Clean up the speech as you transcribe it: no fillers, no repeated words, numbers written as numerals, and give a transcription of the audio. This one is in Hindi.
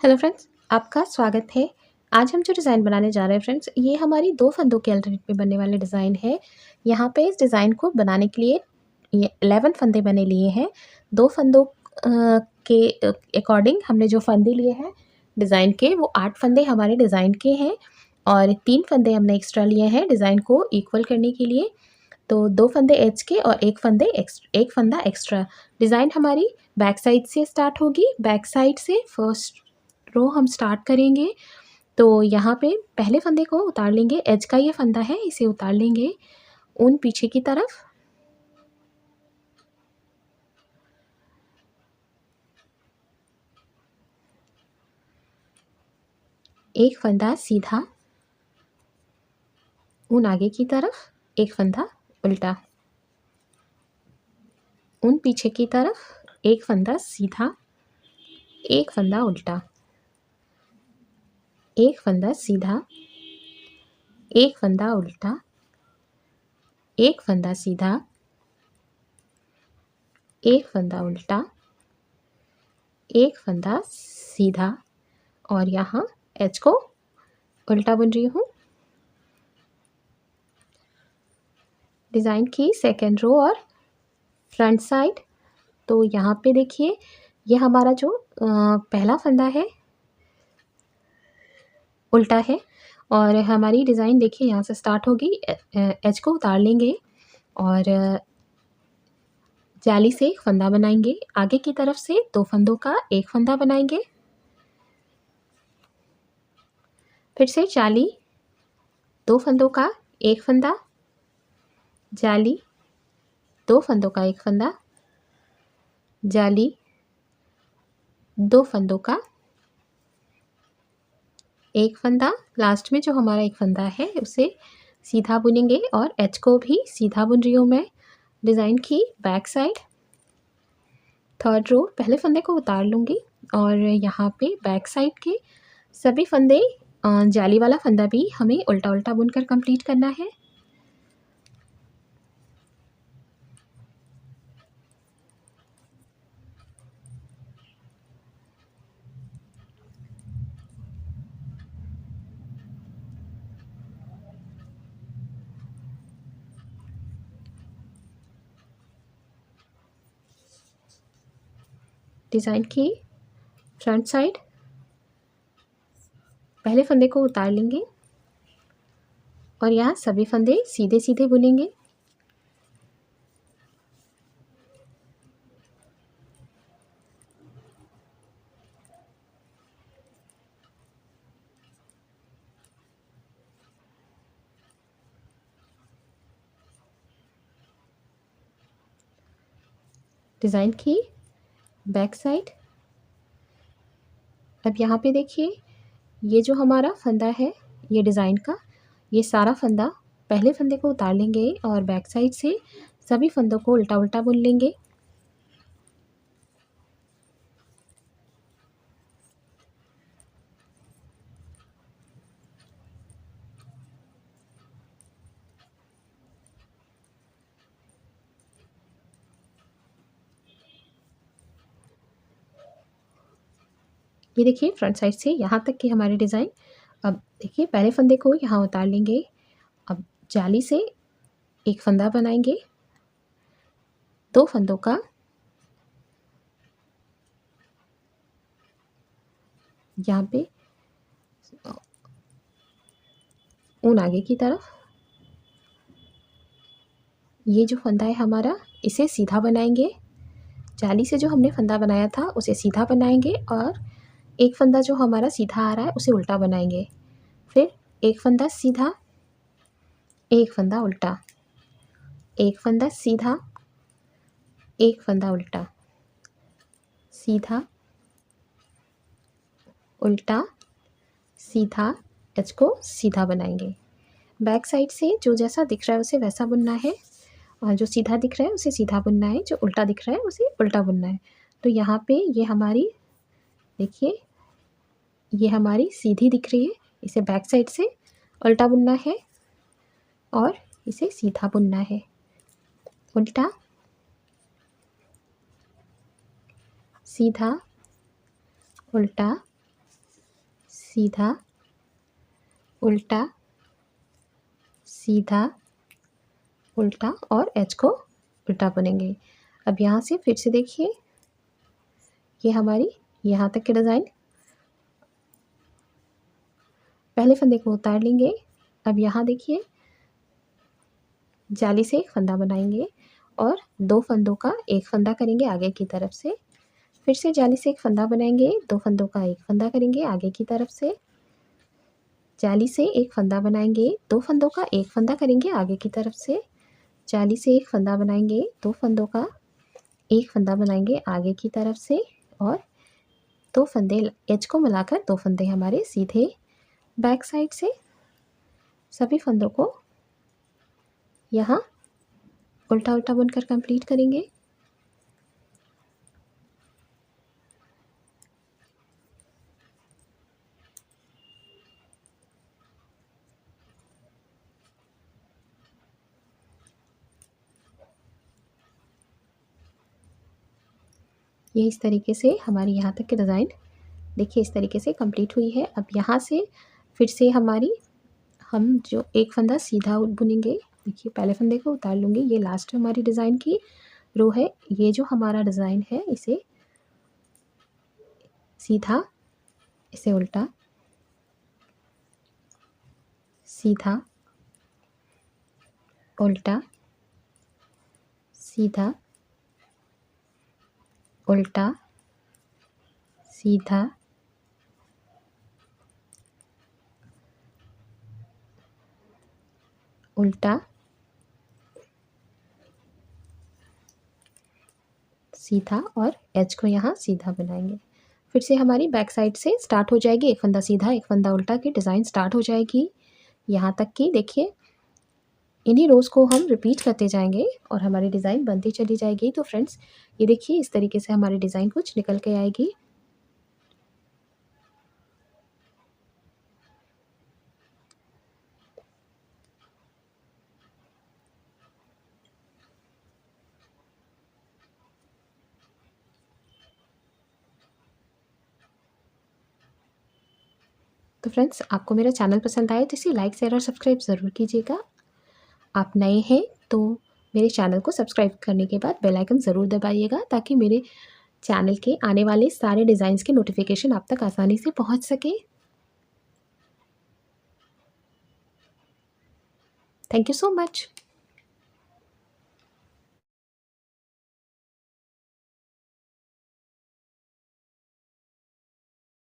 हेलो फ्रेंड्स, आपका स्वागत है। आज हम जो डिज़ाइन बनाने जा रहे हैं फ्रेंड्स, ये हमारी 2 फंदों के अल्टरनेट पे बनने वाले डिज़ाइन है। यहाँ पे इस डिज़ाइन को बनाने के लिए ये 11 फंदे मैंने लिए हैं। 2 फंदों के अकॉर्डिंग हमने जो फंदे लिए हैं डिज़ाइन के, वो 8 फंदे हमारे डिज़ाइन के हैं और 3 फंदे हमने एक्स्ट्रा लिए हैं डिज़ाइन को इक्वल करने के लिए। तो 2 फंदे एज के और 1 फंदा एक्स्ट्रा। डिज़ाइन हमारी बैक साइड से स्टार्ट होगी। बैक साइड से फर्स्ट रो हम स्टार्ट करेंगे। तो यहाँ पे पहले फंदे को उतार लेंगे, एज का ये फंदा है, इसे उतार लेंगे ऊन पीछे की तरफ। एक फंदा सीधा, ऊन आगे की तरफ, एक फंदा उल्टा, ऊन पीछे की तरफ, एक फंदा सीधा, एक फंदा उल्टा, एक फंदा सीधा, एक फंदा उल्टा, एक फंदा सीधा, एक फंदा उल्टा, एक फंदा सीधा और यहाँ एज को उल्टा बुन रही हूँ। डिज़ाइन की सेकेंड रो और फ्रंट साइड। तो यहाँ पे देखिए, ये हमारा जो पहला फंदा है उल्टा है और हमारी डिज़ाइन देखिए यहाँ से स्टार्ट होगी। एज को उतार लेंगे और जाली से एक फंदा बनाएंगे। आगे की तरफ से 2 फंदों का एक फंदा बनाएंगे। फिर से जाली, 2 फंदों का एक फंदा, जाली, 2 फंदों का एक फंदा, जाली, 2 फंदों का एक फंदा। लास्ट में जो हमारा एक फंदा है उसे सीधा बुनेंगे और एच को भी सीधा बुन रही हूँ मैं। डिज़ाइन की बैक साइड, थर्ड रो, पहले फंदे को उतार लूँगी और यहाँ पे बैक साइड के सभी फंदे, जाली वाला फंदा भी हमें उल्टा उल्टा बुनकर कंप्लीट करना है। डिज़ाइन की फ्रंट साइड, पहले फंदे को उतार लेंगे और यहाँ सभी फंदे सीधे सीधे बुनेंगे। डिज़ाइन की बैक साइड। अब यहाँ पे देखिए, ये जो हमारा फंदा है ये डिज़ाइन का, ये सारा फंदा पहले फंदे को उतार लेंगे और बैक साइड से सभी फंदों को उल्टा उल्टा बुन लेंगे। ये देखिए फ्रंट साइड से यहाँ तक की हमारी डिज़ाइन। अब देखिए, पहले फंदे को यहाँ उतार लेंगे। अब जाली से एक फंदा बनाएंगे, 2 फंदों का, यहाँ पे ऊन आगे की तरफ। ये जो फंदा है हमारा, इसे सीधा बनाएंगे। जाली से जो हमने फंदा बनाया था उसे सीधा बनाएंगे और एक फंदा जो हमारा सीधा आ रहा है उसे उल्टा बनाएंगे। फिर एक फंदा सीधा, एक फंदा उल्टा, एक फंदा सीधा, एक फंदा उल्टा, सीधा, उल्टा, सीधा, एच को सीधा बनाएंगे। बैक साइड से जो जैसा दिख रहा है उसे वैसा बुनना है और जो सीधा दिख रहा है उसे सीधा बुनना है, जो उल्टा दिख रहा है उसे उल्टा बुनना है। तो यहाँ पे ये हमारी देखिए, ये हमारी सीधी दिख रही है, इसे बैक साइड से उल्टा बुनना है और इसे सीधा बुनना है। उल्टा, सीधा, उल्टा, सीधा, उल्टा, सीधा, उल्टा और एच को उल्टा बुनेंगे। अब यहाँ से फिर से देखिए, ये हमारी यहाँ तक की डिज़ाइन, पहले फंदे को उतार लेंगे। अब यहाँ देखिए, जाली से एक फंदा बनाएंगे और 2 फंदों का एक फंदा करेंगे आगे की तरफ से, फिर से जाली से एक फंदा बनाएंगे, 2 फंदों का एक फंदा करेंगे आगे की तरफ से, जाली से एक फंदा बनाएंगे, 2 फंदों का एक फंदा करेंगे आगे की तरफ से, जाली से एक फंदा बनाएंगे, 2 फंदों का एक फंदा बनाएंगे आगे की तरफ से और 2 फंदे एज को मिलाकर 2 फंदे हमारे सीधे बैक साइड से, सभी फंदों को यहाँ उल्टा उल्टा बुनकर कंप्लीट करेंगे। ये इस तरीके से हमारी यहाँ तक की डिज़ाइन देखिए इस तरीके से कंप्लीट हुई है। अब यहाँ से फिर से हम जो एक फंदा सीधा बुनेंगे, देखिए पहले फंदे को उतार लूँगी, ये लास्ट हमारी डिज़ाइन की रो है। ये जो हमारा डिज़ाइन है इसे सीधा, इसे उल्टा, सीधा, उल्टा, सीधा, उल्टा, सीधा, उल्टा, सीधा और एज को यहाँ सीधा बनाएंगे। फिर से हमारी बैक साइड से स्टार्ट हो जाएगी, एक फंदा सीधा एक फंदा उल्टा की डिज़ाइन स्टार्ट हो जाएगी यहाँ तक की। देखिए इन्हीं रोज़ को हम रिपीट करते जाएंगे और हमारी डिज़ाइन बनती चली जाएगी। तो फ्रेंड्स ये देखिए इस तरीके से हमारी डिज़ाइन कुछ निकल के आएगी। तो फ्रेंड्स आपको मेरा चैनल पसंद आए तो इसे लाइक शेयर और सब्सक्राइब ज़रूर कीजिएगा। आप नए हैं तो मेरे चैनल को सब्सक्राइब करने के बाद बेल आइकन ज़रूर दबाइएगा ताकि मेरे चैनल के आने वाले सारे डिज़ाइंस के नोटिफिकेशन आप तक आसानी से पहुंच सके। Thank you so much.